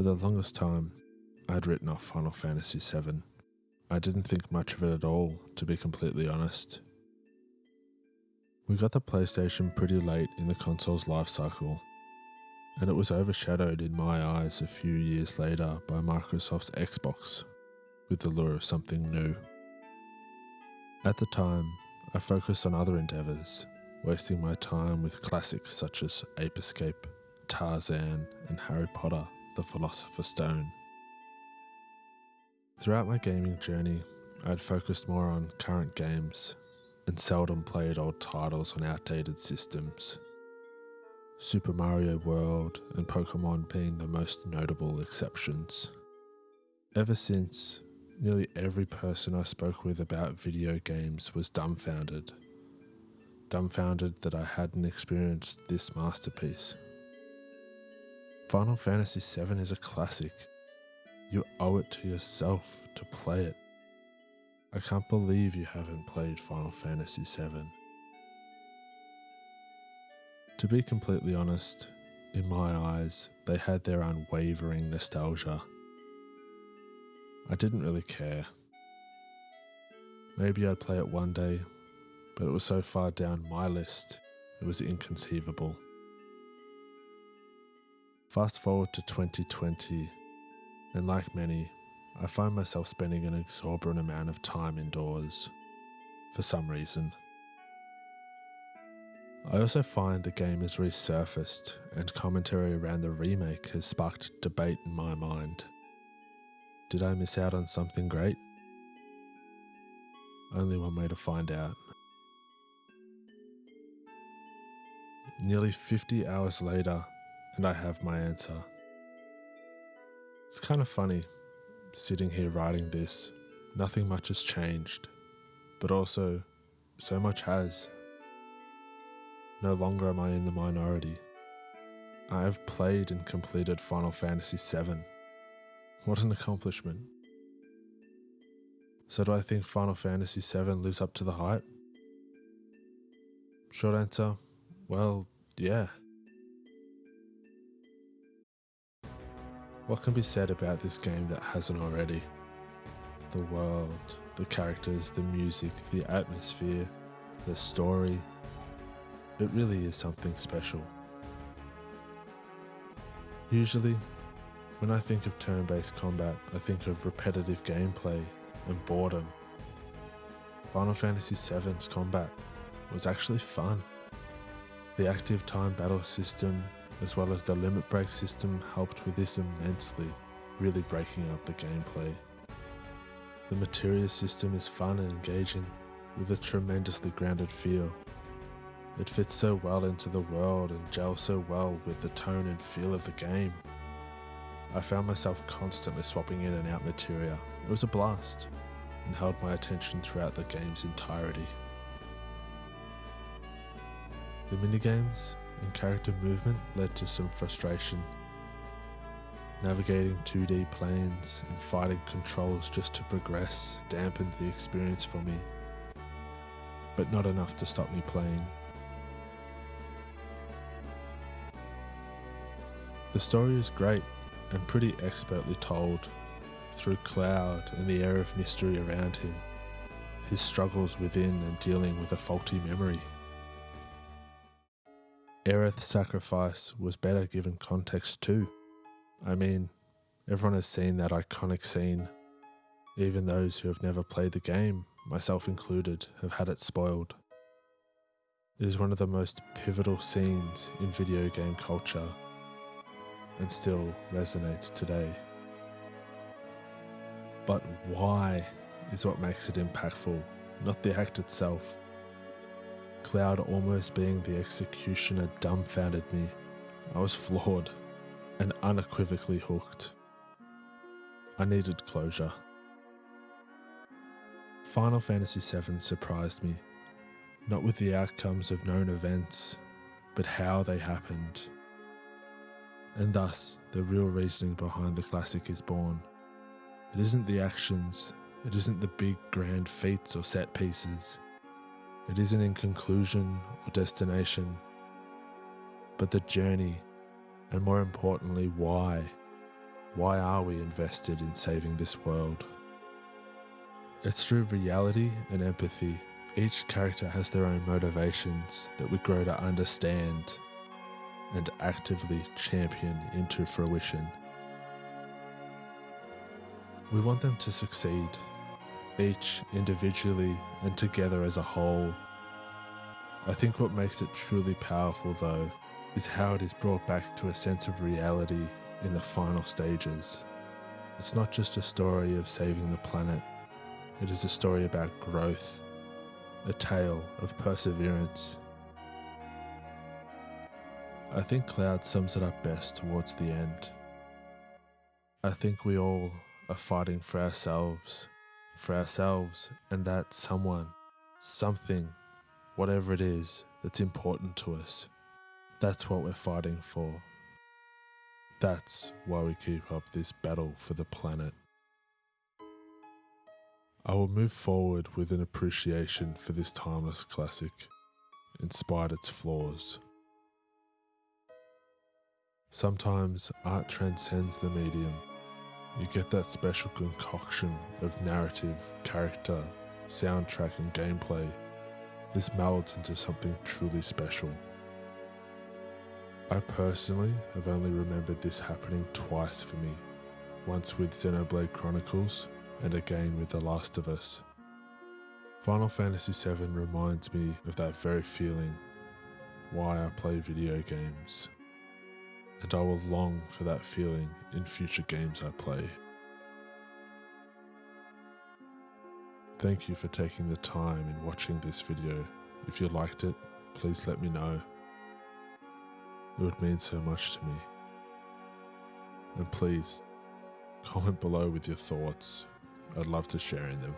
For the longest time, I had written off Final Fantasy VII. I didn't think much of it at all, to be completely honest. We got the PlayStation pretty late in the console's life cycle, and it was overshadowed in my eyes a few years later by Microsoft's Xbox, with the lure of something new. At the time, I focused on other endeavours, wasting my time with classics such as Ape Escape, Tarzan, and Harry Potter, the Philosopher's Stone. Throughout my gaming journey, I had focused more on current games and seldom played old titles on outdated systems. Super Mario World and Pokemon being the most notable exceptions. Ever since, nearly every person I spoke with about video games was dumbfounded that I hadn't experienced this masterpiece. Final Fantasy VII is a classic. You owe it to yourself to play it. I can't believe you haven't played Final Fantasy VII. To be completely honest, in my eyes, they had their unwavering nostalgia. I didn't really care. Maybe I'd play it one day, but it was so far down my list, it was inconceivable. Fast forward to 2020, and like many, I find myself spending an exorbitant amount of time indoors, for some reason. I also find the game has resurfaced, and commentary around the remake has sparked debate in my mind. Did I miss out on something great? Only one way to find out. Nearly 50 hours later, and I have my answer. It's kind of funny, sitting here writing this, nothing much has changed, but also, so much has. No longer am I in the minority. I have played and completed Final Fantasy VII. What an accomplishment. So do I think Final Fantasy VII lives up to the hype? Short answer, well, yeah. What can be said about this game that hasn't already? The world, the characters, the music, the atmosphere, the story. It really is something special. Usually, when I think of turn-based combat, I think of repetitive gameplay and boredom. Final Fantasy VII's combat was actually fun. The active time battle system, as well as the limit break system, helped with this immensely, really breaking up the gameplay. The materia system is fun and engaging, with a tremendously grounded feel. It fits so well into the world and gels so well with the tone and feel of the game. I found myself constantly swapping in and out materia. It was a blast, and held my attention throughout the game's entirety. The minigames and character movement led to some frustration. Navigating 2D planes and fighting controls just to progress dampened the experience for me, but not enough to stop me playing. The story is great and pretty expertly told, through Cloud and the air of mystery around him, his struggles within and dealing with a faulty memory. Aerith's sacrifice was better given context too. I mean, everyone has seen that iconic scene. Even those who have never played the game, myself included, have had it spoiled. It is one of the most pivotal scenes in video game culture, and still resonates today. But why is what makes it impactful, not the act itself. Cloud almost being the executioner dumbfounded me. I was floored and unequivocally hooked. I needed closure. Final Fantasy VII surprised me, not with the outcomes of known events, but how they happened. And thus, the real reasoning behind the classic is born. It isn't the actions, it isn't the big grand feats or set pieces. It isn't in conclusion or destination, but the journey, and more importantly, why. Why are we invested in saving this world? It's through reality and empathy. Each character has their own motivations that we grow to understand and actively champion into fruition. We want them to succeed, each individually and together as a whole. I think what makes it truly powerful, though, is how it is brought back to a sense of reality in the final stages. It's not just a story of saving the planet, it is a story about growth, a tale of perseverance. I think Cloud sums it up best towards the end. I think we all are fighting for ourselves and that someone, something, whatever it is that's important to us, that's what we're fighting for. That's why we keep up this battle for the planet. I will move forward with an appreciation for this timeless classic, in spite of its flaws. Sometimes art transcends the medium. You get that special concoction of narrative, character, soundtrack and gameplay. This melds into something truly special. I personally have only remembered this happening twice for me, once with Xenoblade Chronicles and again with The Last of Us. Final Fantasy VII reminds me of that very feeling, why I play video games, and I will long for that feeling in future games I play. Thank you for taking the time in watching this video. If you liked it, please let me know. It would mean so much to me. And please, comment below with your thoughts. I'd love to share in them.